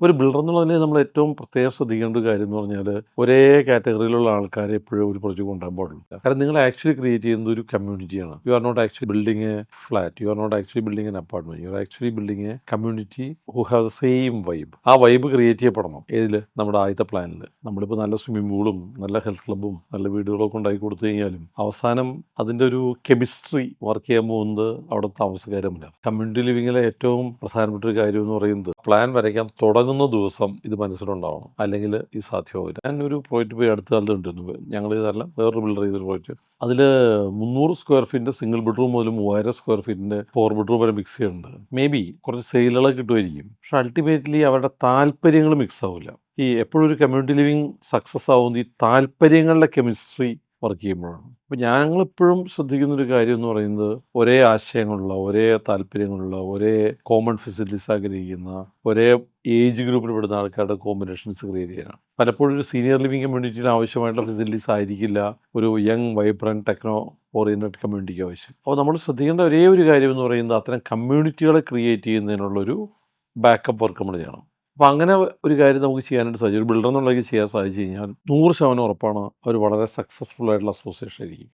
ഒരു ബിൽഡർ എന്നുള്ളതിൽ നമ്മൾ ഏറ്റവും പ്രത്യേകം ശ്രദ്ധിക്കേണ്ട ഒരു കാര്യം എന്ന് പറഞ്ഞാൽ ഒരേ കാറ്റഗറിയിലുള്ള ആൾക്കാരെ എപ്പോഴും ഒരു പ്രൊജക്റ്റ് കൊണ്ടുപോകാൻ പാടില്ല. കാരണം നിങ്ങൾ ആക്ച്വലി ക്രിയേറ്റ് ചെയ്യുന്നത് ഒരു കമ്മ്യൂണിറ്റിയാണ്. You are not actually building a flat, you are not actually building an apartment, you are actually building a community who have the same vibe. ആ വൈബ് ക്രിയേറ്റ് ചെയ്യപ്പെടണം. ഏതിൽ? നമ്മുടെ ആദ്യത്തെ പ്ലാനിൽ. നമ്മളിപ്പോൾ നല്ല സ്വിമ്മിംഗ് പൂളും നല്ല ഹെൽത്ത് ക്ലബ്ബും നല്ല വീടുകളൊക്കെ ഉണ്ടാക്കി കൊടുത്തു കഴിഞ്ഞാലും അവസാനം അതിൻ്റെ ഒരു കെമിസ്ട്രി വർക്ക് ചെയ്യാൻ പോകുന്നത് അവിടെ താമസക്കാരുമില്ല. കമ്മ്യൂണിറ്റി ലിവിങ്ങിലെ ഏറ്റവും പ്രധാനപ്പെട്ട ഒരു കാര്യം എന്ന് പറയുന്നത് പ്ലാൻ വരയ്ക്കാൻ തുടങ്ങുന്ന ദിവസം ഇത് മനസ്സിലുണ്ടാവണം, അല്ലെങ്കിൽ ഇത് സാധ്യമാവില്ല. ഞാൻ ഒരു പ്രോജക്റ്റ് പോയി അടുത്ത കാലത്ത് കണ്ടിരുന്നു. ഞങ്ങൾ ഇതല്ല, വേറൊരു ബിൽഡർ ചെയ്തൊരു പ്രോജക്റ്റ്. അതിൽ 300 സ്ക്വയർ ഫീറ്റിൻ്റെ സിംഗിൾ ബെഡ്റൂം മുതൽ 3000 സ്ക്വയർ ഫീറ്റിൻ്റെ 4 ബെഡ്റൂം വരെ മിക്സ് ചെയ്യുന്നുണ്ട്. മേ ബി കുറച്ച് സെയിലുകളൊക്കെ കിട്ടുമായിരിക്കും, പക്ഷെ അൾട്ടിമേറ്റ്ലി അവരുടെ താല്പര്യങ്ങൾ മിക്സ് ആവില്ല. ഈ എപ്പോഴും ഒരു കമ്മ്യൂണിറ്റി ലിവിങ് സക്സസ് ആവുന്നത് ഈ താല്പര്യങ്ങളുടെ കെമിസ്ട്രി വർക്ക് ചെയ്യുമ്പോഴാണ്. അപ്പോൾ ഞങ്ങളെപ്പോഴും ശ്രദ്ധിക്കുന്നൊരു കാര്യം എന്ന് പറയുന്നത് ഒരേ ആശയങ്ങളുള്ള, ഒരേ താല്പര്യങ്ങളുള്ള, ഒരേ കോമൺ ഫെസിലിറ്റീസ് ആഗ്രഹിക്കുന്ന, ഒരേ ഏജ് ഗ്രൂപ്പിൽ പെടുന്ന ആൾക്കാരുടെ കോമ്പിനേഷൻസ് ക്രിയേറ്റ് ചെയ്യാനാണ്. പലപ്പോഴും ഒരു സീനിയർ ലിവിങ് കമ്മ്യൂണിറ്റിന് ആവശ്യമായിട്ടുള്ള ഫെസിലിറ്റീസ് ആയിരിക്കില്ല ഒരു യങ് വൈബ്രൻറ്റ് ടെക്നോ ഓറിയൻറ്റഡ് കമ്മ്യൂണിറ്റിക്ക് ആവശ്യം. അപ്പോൾ നമ്മൾ ശ്രദ്ധിക്കേണ്ട ഒരേ ഒരു കാര്യം എന്ന് പറയുന്നത് അത്തരം കമ്മ്യൂണിറ്റികളെ ക്രിയേറ്റ് ചെയ്യുന്നതിനുള്ളൊരു ബാക്കപ്പ് വർക്ക് നമ്മൾ ചെയ്യണം. അപ്പോൾ അങ്ങനെ ഒരു കാര്യം നമുക്ക് ചെയ്യാനായിട്ട് സാധിക്കും. ഒരു ബിൽഡർ എന്നുള്ളത് ചെയ്യാൻ സാധിച്ചു കഴിഞ്ഞാൽ 100% ഉറപ്പാണ് അവർ വളരെ സക്സസ്ഫുൾ ആയിട്ടുള്ള അസോസിയേഷൻ ആയിരിക്കും.